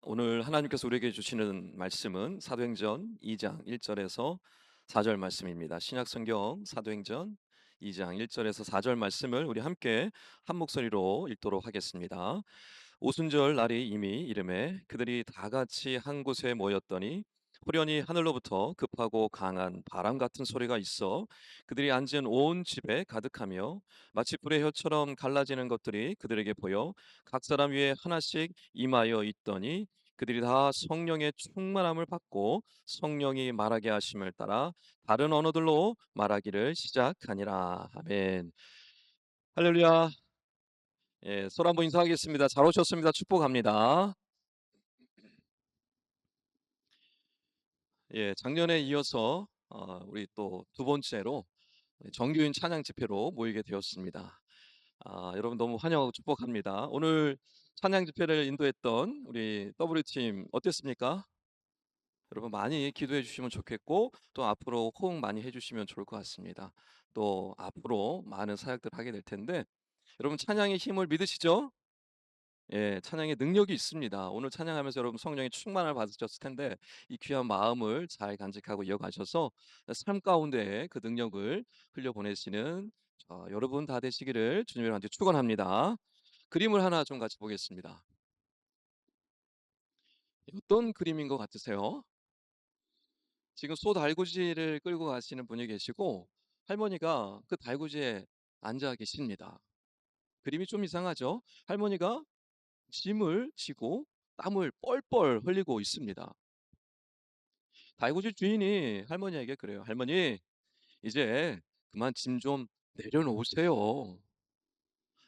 오늘 하나님께서 우리에게 주시는 말씀은 사도행전 2장 1절에서 4절 말씀입니다. 신약 성경 사도행전 2장 1절에서 4절 말씀을 우리 함께 한 목소리로 읽도록 하겠습니다. 오순절 날이 이미 이르매 그들이 다 같이 한 곳에 모였더니 호련히 하늘로부터 급하고 강한 바람 같은 소리가 있어 그들이 앉은 온 집에 가득하며 마치 불의 혀처럼 갈라지는 것들이 그들에게 보여 각 사람 위에 하나씩 임하여 있더니 그들이 다 성령의 충만함을 받고 성령이 말하게 하심을 따라 다른 언어들로 말하기를 시작하니라. 아멘. 할렐루야. 예, 서로 한번 인사하겠습니다. 잘 오셨습니다. 축복합니다. 예, 작년에 이어서 우리 또 두 번째로 정규인 찬양 집회로 모이게 되었습니다. 여러분 너무 환영하고 축복합니다. 오늘 찬양 집회를 인도했던 우리 W팀 어땠습니까? 여러분 많이 기도해 주시면 좋겠고 또 앞으로 호응 많이 해 주시면 좋을 것 같습니다. 또 앞으로 많은 사역들 하게 될 텐데 여러분 찬양의 힘을 믿으시죠? 예, 찬양의 능력이 있습니다. 오늘 찬양하면서 여러분 성령의 충만을 받으셨을 텐데 이 귀한 마음을 잘 간직하고 이어가셔서 삶 가운데 그 능력을 흘려보내시는 여러분 다 되시기를 주님의 이름으로 축원합니다. 그림을 하나 좀 같이 보겠습니다. 어떤 그림인 것 같으세요? 지금 소 달구지를 끌고 가시는 분이 계시고 할머니가 그 달구지에 앉아 계십니다. 그림이 좀 이상하죠? 할머니가 짐을 지고 땀을 뻘뻘 흘리고 있습니다. 달구지 주인이 할머니에게 그래요. 할머니, 이제 그만 짐 좀 내려놓으세요.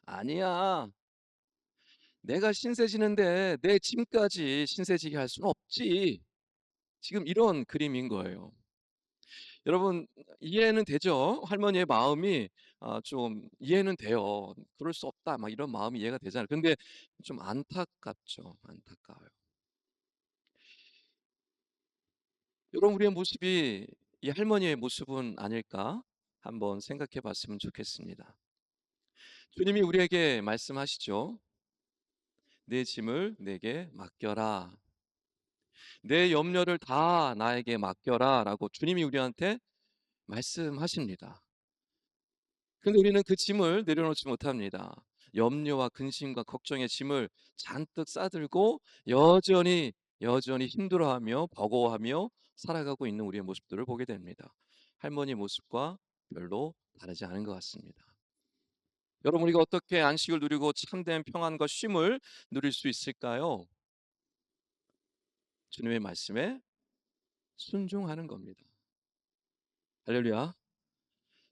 아니야. 내가 신세 지는데 내 짐까지 신세 지게 할 수는 없지. 지금 이런 그림인 거예요. 여러분 이해는 되죠? 할머니의 마음이 좀 이해는 돼요. 그럴 수 없다. 막 이런 마음이 이해가 되잖아요. 근데 좀 안타깝죠. 안타까워요. 여러분 우리의 모습이 이 할머니의 모습은 아닐까? 한번 생각해 봤으면 좋겠습니다. 주님이 우리에게 말씀하시죠. 내 짐을 내게 맡겨라. 내 염려를 다 나에게 맡겨라라고 주님이 우리한테 말씀하십니다. 근데 우리는 그 짐을 내려놓지 못합니다. 염려와 근심과 걱정의 짐을 잔뜩 싸들고 여전히 힘들어하며 버거워하며 살아가고 있는 우리의 모습들을 보게 됩니다. 할머니 모습과 별로 다르지 않은 것 같습니다. 여러분 우리가 어떻게 안식을 누리고 참된 평안과 쉼을 누릴 수 있을까요? 주님의 말씀에 순종하는 겁니다. 할렐루야.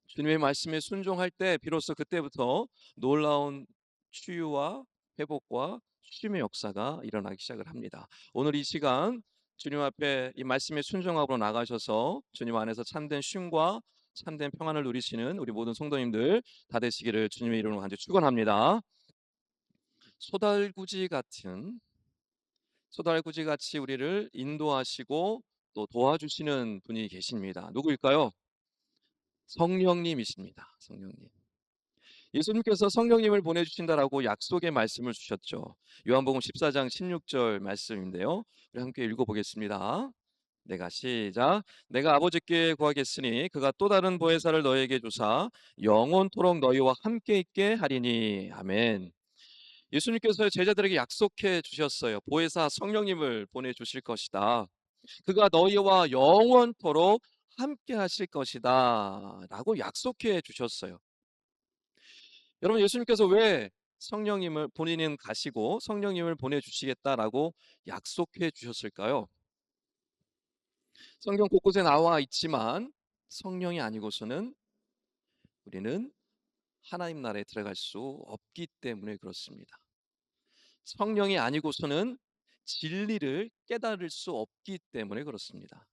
주님의 말씀에 순종할 때 비로소 그때부터 놀라운 치유와 회복과 쉼의 역사가 일어나기 시작을 합니다. 오늘 이 시간 주님 앞에 이 말씀에 순종하고 나가셔서 주님 안에서 참된 쉼과 참된 평안을 누리시는 우리 모든 성도님들 다 되시기를 주님의 이름으로 간절히 축원합니다. 소달구지 같은 소달구지 같이 우리를 인도하시고 또 도와주시는 분이 계십니다. 누구일까요? 성령님이십니다. 성령님. 예수님께서 성령님을 보내주신다라고 약속의 말씀을 주셨죠. 요한복음 14장 16절 말씀인데요. 우리 함께 읽어보겠습니다. 시작. 내가 아버지께 구하겠으니 그가 또 다른 보혜사를 너에게 주사 영원토록 너희와 함께 있게 하리니. 아멘. 예수님께서 제자들에게 약속해 주셨어요. 보혜사 성령님을 보내주실 것이다. 그가 너희와 영원토록 함께 하실 것이다 라고 약속해 주셨어요. 여러분 예수님께서 왜 성령님을 본인은 가시고 성령님을 보내주시겠다라고 약속해 주셨을까요? 성경 곳곳에 나와 있지만 성령이 아니고서는 우리는 하나님 나라에 들어갈 수 없기 때문에 그렇습니다. 성령이 아니고서는 진리를 깨달을 수 없기 때문에 그렇습니다.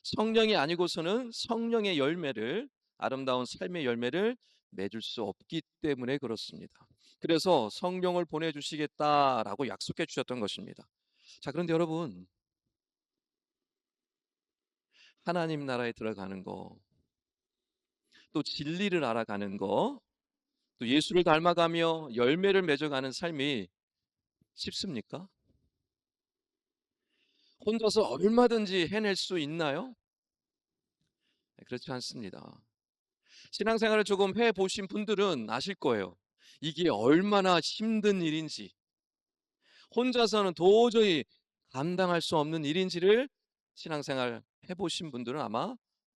성령이 아니고서는 성령의 열매를 아름다운 삶의 열매를 맺을 수 없기 때문에 그렇습니다. 그래서 성령을 보내주시겠다라고 약속해 주셨던 것입니다. 자, 그런데 여러분 하나님 나라에 들어가는 거, 또 진리를 알아가는 거, 또 예수를 닮아가며 열매를 맺어가는 삶이 쉽습니까? 혼자서 얼마든지 해낼 수 있나요? 네, 그렇지 않습니다. 신앙생활을 조금 해 보신 분들은 아실 거예요. 이게 얼마나 힘든 일인지, 혼자서는 도저히 감당할 수 없는 일인지를 신앙생활 해 보신 분들은 아마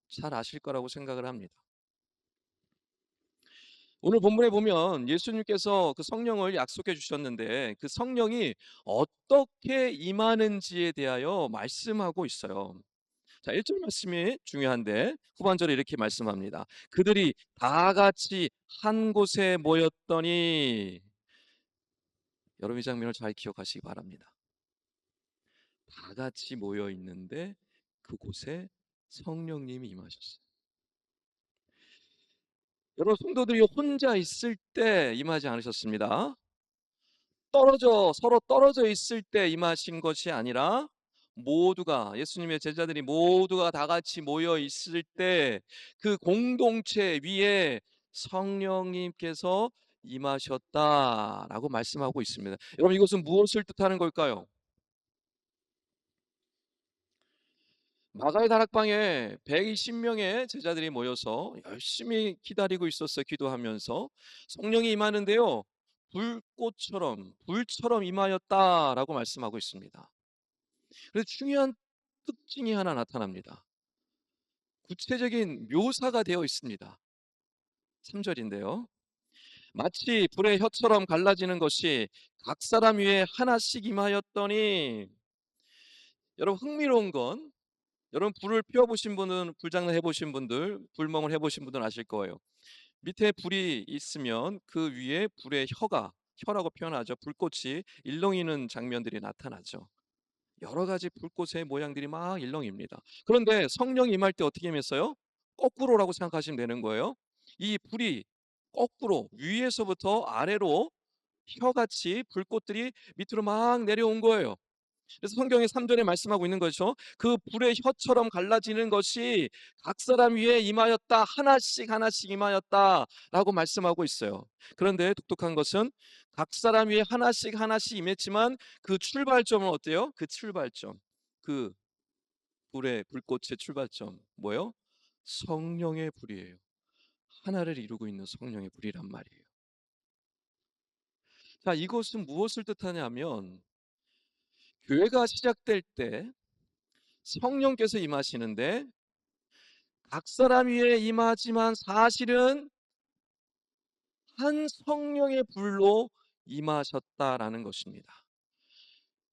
잘 아실 거라고 생각을 합니다. 오늘 본문에 보면 예수님께서 그 성령을 약속해 주셨는데 그 성령이 어떻게 임하는지에 대하여 말씀하고 있어요. 자, 1절 말씀이 중요한데 후반절에 이렇게 말씀합니다. 그들이 다 같이 한 곳에 모였더니, 여러분 이 장면을 잘 기억하시기 바랍니다. 다 같이 모여 있는데 그곳에 성령님이 임하셨어요. 여러분 성도들이 혼자 있을 때 임하지 않으셨습니다. 서로 떨어져 있을 때 임하신 것이 아니라 모두가, 예수님의 제자들이 모두가 다 같이 모여 있을 때 그 공동체 위에 성령님께서 임하셨다라고 말씀하고 있습니다. 여러분 이것은 무엇을 뜻하는 걸까요? 마가의 다락방에 120명의 제자들이 모여서 열심히 기다리고 있었어요. 기도하면서 성령이 임하는데요, 불처럼 임하였다라고 말씀하고 있습니다. 그래서 중요한 특징이 하나 나타납니다. 구체적인 묘사가 되어 있습니다. 3절인데요. 마치 불의 혀처럼 갈라지는 것이 각 사람 위에 하나씩 임하였더니, 여러분 흥미로운 건, 여러분 불을 피워보신 분은, 불장난 해보신 분들, 불멍을 해보신 분들은 아실 거예요. 밑에 불이 있으면 그 위에 불의 혀라고 표현하죠. 불꽃이 일렁이는 장면들이 나타나죠. 여러 가지 불꽃의 모양들이 막 일렁입니다. 그런데 성령이 임할 때 어떻게 임했어요? 거꾸로라고 생각하시면 되는 거예요. 이 불이 거꾸로 위에서부터 아래로 혀같이 불꽃들이 밑으로 막 내려온 거예요. 그래서 성경의 3절에 말씀하고 있는 거죠. 그 불의 혀처럼 갈라지는 것이 각 사람 위에 임하였다. 하나씩 하나씩 임하였다라고 말씀하고 있어요. 그런데 독특한 것은 각 사람 위에 하나씩 하나씩 임했지만 그 출발점은 어때요? 그 출발점. 그 불꽃의 출발점 뭐예요? 성령의 불이에요. 하나를 이루고 있는 성령의 불이란 말이에요. 자, 이것은 무엇을 뜻하냐면 교회가 시작될 때 성령께서 임하시는데 각 사람 위에 임하지만 사실은 한 성령의 불로 임하셨다라는 것입니다.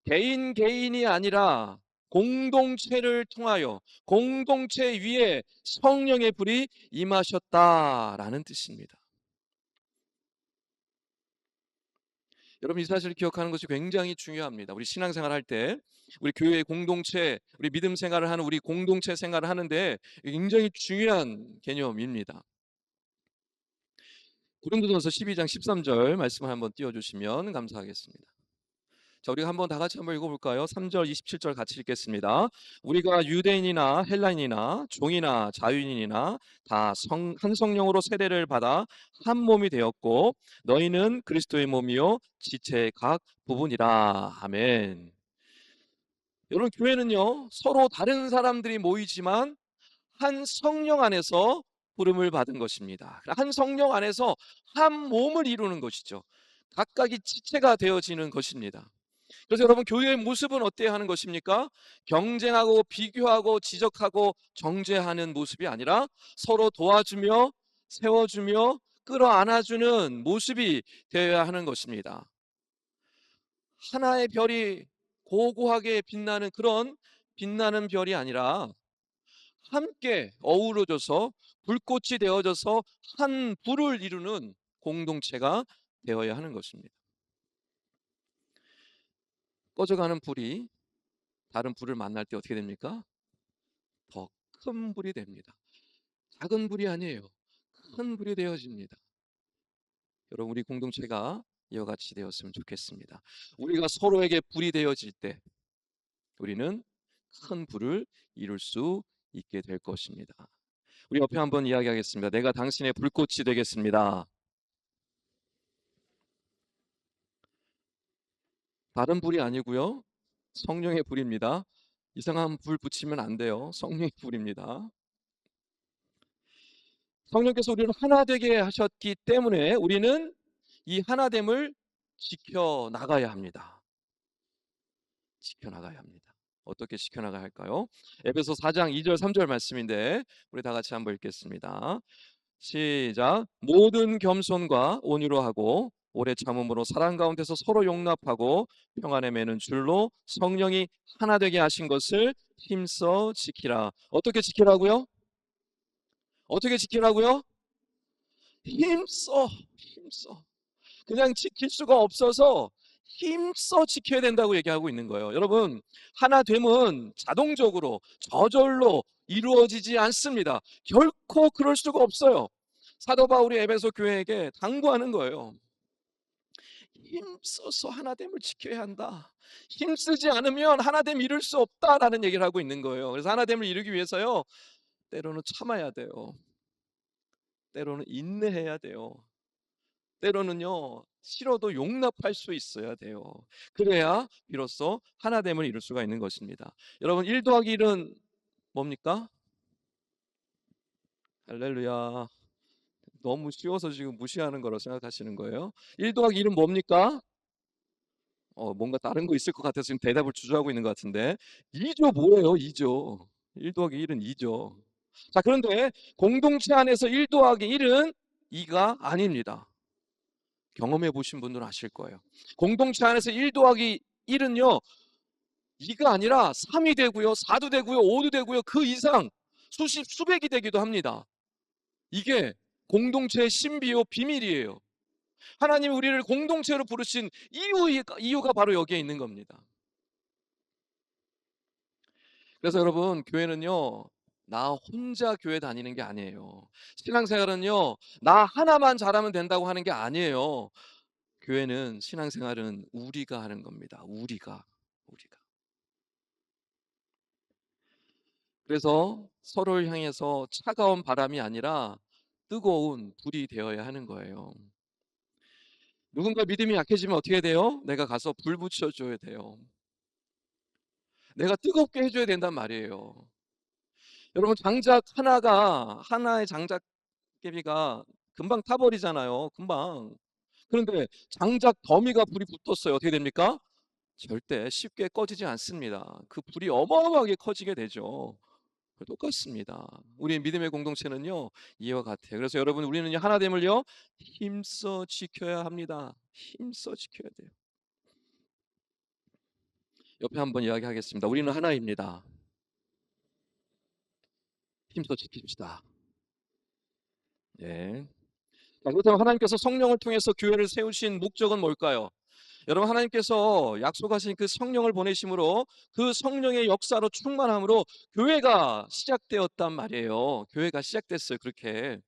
개인이 아니라 공동체를 통하여 공동체 위에 성령의 불이 임하셨다라는 뜻입니다. 여러분 이 사실을 기억하는 것이 굉장히 중요합니다. 우리 신앙생활 할 때, 우리 교회 공동체, 우리 믿음 생활을 하는 우리 공동체 생활을 하는데 굉장히 중요한 개념입니다. 고린도전서 12장 13절 말씀을 한번 띄워주시면 감사하겠습니다. 자, 우리가 한번 다 같이 한번 읽어볼까요? 3절 27절 같이 읽겠습니다. 우리가 유대인이나 헬라인이나 종이나 자유인이나 다 한 성령으로 세례를 받아 한 몸이 되었고 너희는 그리스도의 몸이요 지체의 각 부분이라. 아멘. 여러분 교회는요 서로 다른 사람들이 모이지만 한 성령 안에서 부름을 받은 것입니다. 한 성령 안에서 한 몸을 이루는 것이죠. 각각이 지체가 되어지는 것입니다. 그래서 여러분 교회의 모습은 어때야 하는 것입니까? 경쟁하고 비교하고 지적하고 정죄하는 모습이 아니라 서로 도와주며 세워주며 끌어안아주는 모습이 되어야 하는 것입니다. 하나의 별이 고고하게 빛나는 그런 빛나는 별이 아니라 함께 어우러져서 불꽃이 되어져서 한 불을 이루는 공동체가 되어야 하는 것입니다. 꺼져가는 불이 다른 불을 만날 때 어떻게 됩니까? 더 큰 불이 됩니다. 작은 불이 아니에요. 큰 불이 되어집니다. 여러분 우리 공동체가 이와 같이 되었으면 좋겠습니다. 우리가 서로에게 불이 되어질 때 우리는 큰 불을 이룰 수 있게 될 것입니다. 우리 옆에 한번 이야기하겠습니다. 내가 당신의 불꽃이 되겠습니다. 다른 불이 아니고요. 성령의 불입니다. 이상한 불 붙이면 안 돼요. 성령의 불입니다. 성령께서 우리를 하나 되게 하셨기 때문에 우리는 이 하나됨을 지켜나가야 합니다. 지켜나가야 합니다. 어떻게 지켜나가야 할까요? 에베소 4장 2절 3절 말씀인데 우리 다 같이 한번 읽겠습니다. 시작. 모든 겸손과 온유로 하고 오래 참음으로 사랑 가운데서 서로 용납하고 평안에 매는 줄로 성령이 하나 되게 하신 것을 힘써 지키라. 어떻게 지키라고요? 어떻게 지키라고요? 힘써. 그냥 지킬 수가 없어서 힘써 지켜야 된다고 얘기하고 있는 거예요. 여러분, 하나됨은 자동적으로 저절로 이루어지지 않습니다. 결코 그럴 수가 없어요. 사도 바울이 에베소 교회에게 당부하는 거예요. 힘써서 하나됨을 지켜야 한다. 힘쓰지 않으면 하나됨 이룰 수 없다라는 얘기를 하고 있는 거예요. 그래서 하나됨을 이루기 위해서요, 때로는 참아야 돼요. 때로는 인내해야 돼요. 때로는요, 싫어도 용납할 수 있어야 돼요. 그래야 비로소 하나됨을 이룰 수가 있는 것입니다. 여러분, 1 더하기 1은 뭡니까? 할렐루야. 너무 쉬워서 지금 무시하는 거라고 생각하시는 거예요? 1 더하기 1은 뭡니까? 뭔가 다른 거 있을 것 같아서 지금 대답을 주저하고 있는 것 같은데 2죠. 뭐예요? 2죠. 1 더하기 1은 2죠. 자, 그런데 공동체 안에서 1 더하기 1은 2가 아닙니다. 경험해 보신 분들은 아실 거예요. 공동체 안에서 1 더하기 1은요, 2가 아니라 3이 되고요, 4도 되고요, 5도 되고요, 그 이상 수십, 수백이 되기도 합니다. 이게 공동체의 신비요 비밀이에요. 하나님이 우리를 공동체로 부르신 이유가 바로 여기에 있는 겁니다. 그래서 여러분, 교회는요, 나 혼자 교회 다니는 게 아니에요. 신앙생활은요, 나 하나만 잘하면 된다고 하는 게 아니에요. 교회는, 신앙생활은 우리가 하는 겁니다. 우리가. 그래서 서로를 향해서 차가운 바람이 아니라 뜨거운 불이 되어야 하는 거예요. 누군가 믿음이 약해지면 어떻게 돼요? 내가 가서 불 붙여줘야 돼요. 내가 뜨겁게 해줘야 된단 말이에요. 여러분, 장작 하나의 장작개비가 금방 타버리잖아요. 금방. 그런데 장작 더미가 불이 붙었어요. 어떻게 됩니까? 절대 쉽게 꺼지지 않습니다. 그 불이 어마어마하게 커지게 되죠. 똑같습니다. 우리의 믿음의 공동체는요, 이와 같아요. 그래서 여러분, 우리는요, 하나됨을요, 힘써 지켜야 합니다. 힘써 지켜야 돼요. 옆에 한번 이야기하겠습니다. 우리는 하나입니다. 힘써 지킵시다. 네. 자, 그렇다면 하나님께서 성령을 통해서 교회를 세우신 목적은 뭘까요? 여러분, 하나님께서 약속하신 그 성령을 보내심으로 그 성령의 역사로 충만함으로 교회가 시작되었단 말이에요. 교회가 시작됐어요. 그렇게.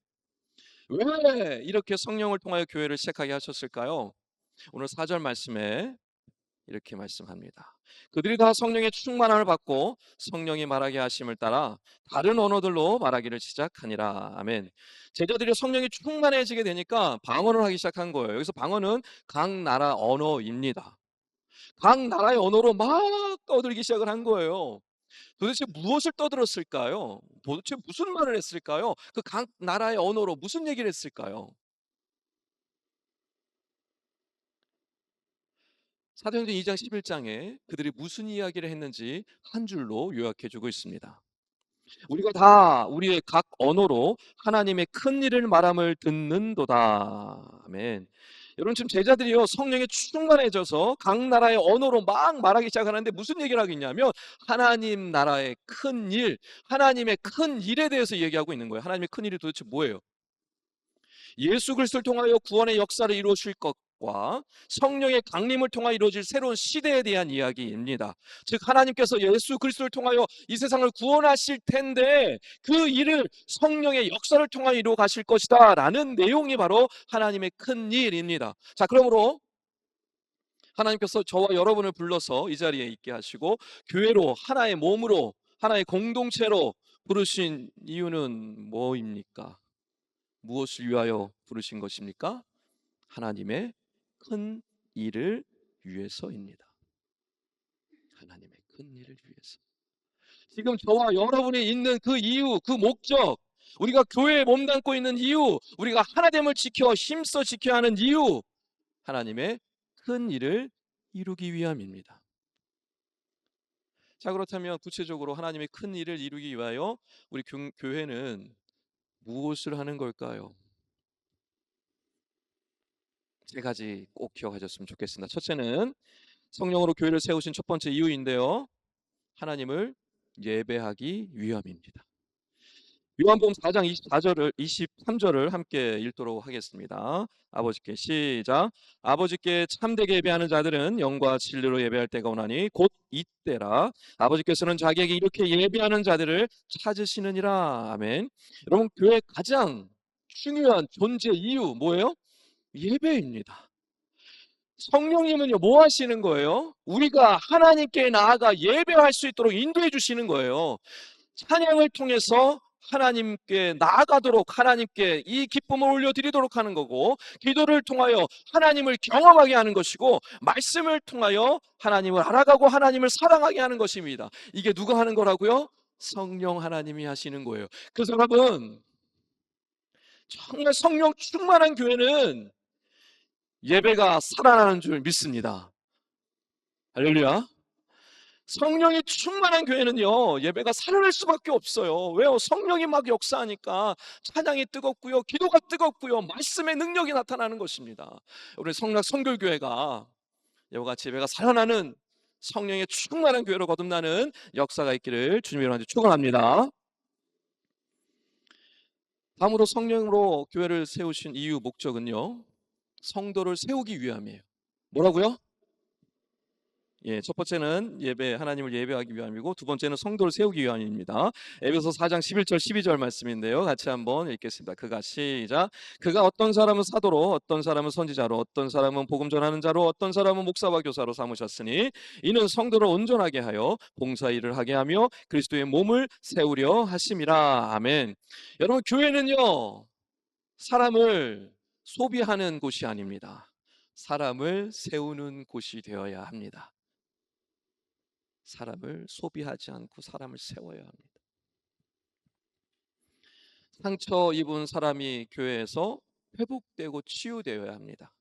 왜 이렇게 성령을 통하여 교회를 시작하게 하셨을까요? 오늘 4절 말씀에 이렇게 말씀합니다. 그들이 다 성령의 충만함을 받고 성령이 말하게 하심을 따라 다른 언어들로 말하기를 시작하니라. 아멘. 제자들이 성령이 충만해지게 되니까 방언을 하기 시작한 거예요. 여기서 방언은 각 나라 언어입니다. 각 나라의 언어로 막 떠들기 시작을 한 거예요. 도대체 무엇을 떠들었을까요? 도대체 무슨 말을 했을까요? 그 각 나라의 언어로 무슨 얘기를 했을까요? 사도행전 2장 11장에 그들이 무슨 이야기를 했는지 한 줄로 요약해 주고 있습니다. 우리가 다 우리의 각 언어로 하나님의 큰 일을 말함을 듣는도다. 아멘. 여러분, 지금 제자들이요, 성령에 충만해져서 각 나라의 언어로 막 말하기 시작하는데 무슨 얘기를 하겠냐면 하나님 나라의 큰 일, 하나님의 큰 일에 대해서 얘기하고 있는 거예요. 하나님의 큰 일이 도대체 뭐예요? 예수 그리스도를 통하여 구원의 역사를 이루실 것과 성령의 강림을 통하여 이루어질 새로운 시대에 대한 이야기입니다. 즉, 하나님께서 예수 그리스도를 통하여 이 세상을 구원하실 텐데 그 일을 성령의 역사를 통하여 이루어 가실 것이다 라는 내용이 바로 하나님의 큰 일입니다. 자, 그러므로 하나님께서 저와 여러분을 불러서 이 자리에 있게 하시고 교회로, 하나의 몸으로, 하나의 공동체로 부르신 이유는 뭐입니까? 무엇을 위하여 부르신 것입니까? 하나님의 큰 일을 위해서입니다. 하나님의 큰 일을 위해서. 지금 저와 여러분이 있는 그 이유, 그 목적, 우리가 교회에 몸담고 있는 이유, 우리가 하나됨을 지켜 힘써 지켜야 하는 이유, 하나님의 큰 일을 이루기 위함입니다. 자, 그렇다면 구체적으로 하나님의 큰 일을 이루기 위하여 우리 교회는 무엇을 하는 걸까요? 세 가지 꼭 기억하셨으면 좋겠습니다. 첫째는 성령으로 교회를 세우신 첫 번째 이유인데요, 하나님을 예배하기 위함입니다. 요한복음 4장 23절을 함께 읽도록 하겠습니다. 아버지께 시작. 아버지께 참되게 예배하는 자들은 영과 진리로 예배할 때가 오나니 곧 이때라. 아버지께서는 자기에게 이렇게 예배하는 자들을 찾으시느니라. 아멘. 여러분, 교회 가장 중요한 존재 이유 뭐예요? 예배입니다. 성령님은요, 뭐 하시는 거예요? 우리가 하나님께 나아가 예배할 수 있도록 인도해 주시는 거예요. 찬양을 통해서 하나님께 나아가도록, 하나님께 이 기쁨을 올려드리도록 하는 거고, 기도를 통하여 하나님을 경험하게 하는 것이고, 말씀을 통하여 하나님을 알아가고 하나님을 사랑하게 하는 것입니다. 이게 누가 하는 거라고요? 성령 하나님이 하시는 거예요. 그래서 여러분, 정말 성령 충만한 교회는 예배가 살아나는 줄 믿습니다. 할렐루야. 성령이 충만한 교회는요, 예배가 살아날 수밖에 없어요. 왜요? 성령이 막 역사하니까 찬양이 뜨겁고요, 기도가 뜨겁고요, 말씀의 능력이 나타나는 것입니다. 우리 성락 선결교회가 이와 같이 예배가 살아나는 성령의 충만한 교회로 거듭나는 역사가 있기를 주님의 이름으로 축원합니다. 다음으로 성령으로 교회를 세우신 이유, 목적은요, 성도를 세우기 위함이에요. 뭐라고요? 첫 번째는 하나님을 예배하기 위함이고, 두 번째는 성도를 세우기 위함입니다. 에베소 4장 11절 12절 말씀인데요, 같이 한번 읽겠습니다. 그가 시작. 그가 어떤 사람은 사도로, 어떤 사람은 선지자로, 어떤 사람은 복음 전하는 자로, 어떤 사람은 목사와 교사로 삼으셨으니 이는 성도를 온전하게 하여 봉사 일을 하게 하며 그리스도의 몸을 세우려 하심이라. 아멘. 여러분, 교회는요, 사람을 소비하는 곳이 아닙니다. 사람을 세우는 곳이 되어야 합니다. 사람을 소비하지 않고 사람을 세워야 합니다. 상처 입은 사람이 교회에서 회복되고 치유되어야 합니다.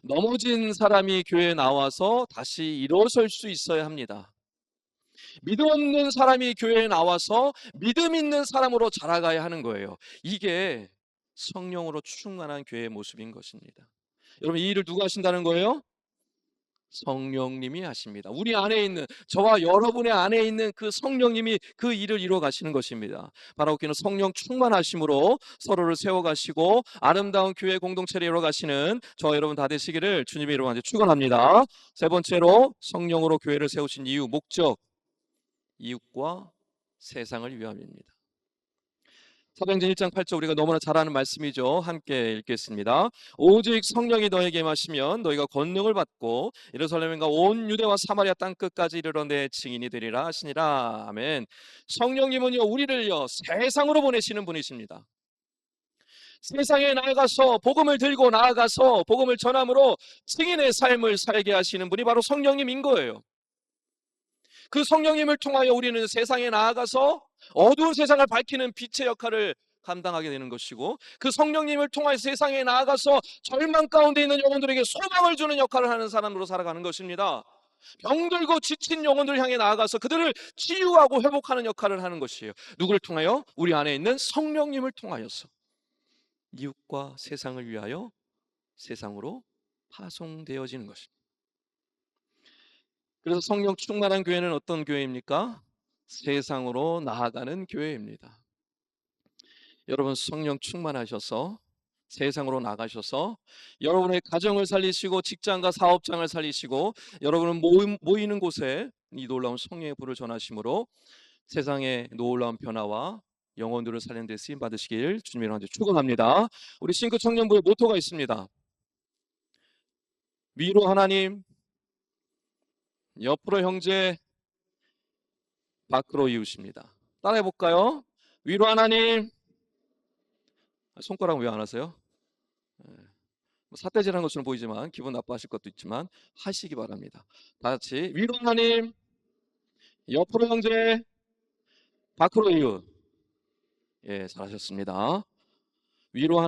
넘어진 사람이 교회에 나와서 다시 일어설 수 있어야 합니다. 믿음 없는 사람이 교회에 나와서 믿음 있는 사람으로 자라가야 하는 거예요. 이게 성령으로 충만한 교회의 모습인 것입니다. 여러분, 이 일을 누가 하신다는 거예요? 성령님이 하십니다. 우리 안에 있는, 저와 여러분의 안에 있는 그 성령님이 그 일을 이루어 가시는 것입니다. 바로 그는 성령 충만하심으로 서로를 세워 가시고 아름다운 교회 공동체를 이루어 가시는 저와 여러분 다 되시기를 주님의 이름으로 축원합니다. 세 번째로 성령으로 교회를 세우신 이유, 목적, 이웃과 세상을 위함입니다. 사도행전 1장 8절, 우리가 너무나 잘 아는 말씀이죠. 함께 읽겠습니다. 오직 성령이 너에게 임하시면 너희가 권능을 받고 예루살렘과 온 유대와 사마리아 땅끝까지 이르러 내 증인이 되리라 하시니라. 아멘. 성령님은요, 우리를요 세상으로 보내시는 분이십니다. 세상에 나아가서 복음을 들고 나아가서 복음을 전함으로 증인의 삶을 살게 하시는 분이 바로 성령님인 거예요. 그 성령님을 통하여 우리는 세상에 나아가서 어두운 세상을 밝히는 빛의 역할을 감당하게 되는 것이고, 그 성령님을 통하여 세상에 나아가서 절망 가운데 있는 영혼들에게 소망을 주는 역할을 하는 사람으로 살아가는 것입니다. 병들고 지친 영혼들을 향해 나아가서 그들을 치유하고 회복하는 역할을 하는 것이에요. 누구를 통하여? 우리 안에 있는 성령님을 통하여서 이웃과 세상을 위하여 세상으로 파송되어지는 것입니다. 그래서 성령 충만한 교회는 어떤 교회입니까? 세상으로 나아가는 교회입니다. 여러분, 성령 충만하셔서 세상으로 나가셔서 여러분의 가정을 살리시고 직장과 사업장을 살리시고 여러분은 모이는 곳에 이 놀라운 성령의 불을 전하심으로 세상의 놀라운 변화와 영혼들을 살리는 데 쓰임 받으시길 주님의 이름으로 축원합니다. 우리 싱크 청년부의 모토가 있습니다. 위로 하나님, 옆으로 형제, 밖으로 이웃입니다. 따라해 볼까요? 위로 하나님. 손가락 왜 안 하세요? 삿대질하는 것처럼 보이지만 기분 나빠하실 것도 있지만 하시기 바랍니다. 다 같이 위로 하나님, 옆으로 형제, 밖으로 이웃. 예, 잘하셨습니다. 위로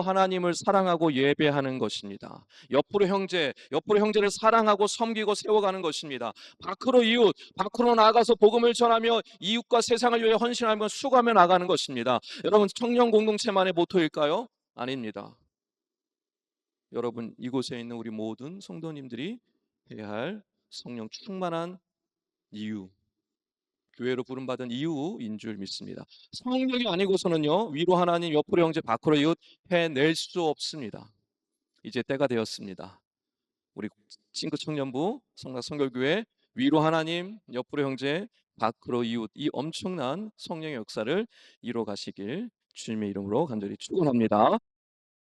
하나님을 사랑하고 예배하는 것입니다. 옆으로 형제를 사랑하고 섬기고 세워가는 것입니다. 밖으로 이웃, 밖으로 나가서 복음을 전하며 이웃과 세상을 위해 헌신하며 수고하며 나가는 것입니다. 여러분, 청년 공동체만의 모토일까요? 아닙니다. 여러분, 이곳에 있는 우리 모든 성도님들이 해야 할 성령 충만한 이유, 교회로 부름받은 이유인 줄 믿습니다. 성령이 아니고서는요, 위로 하나님, 옆으로 형제, 밖으로 이웃 해낼 수 없습니다. 이제 때가 되었습니다. 우리 친구 청년부 성락 성결교회 위로 하나님, 옆으로 형제, 밖으로 이웃, 이 엄청난 성령의 역사를 이뤄 가시길 주님의 이름으로 간절히 축원합니다.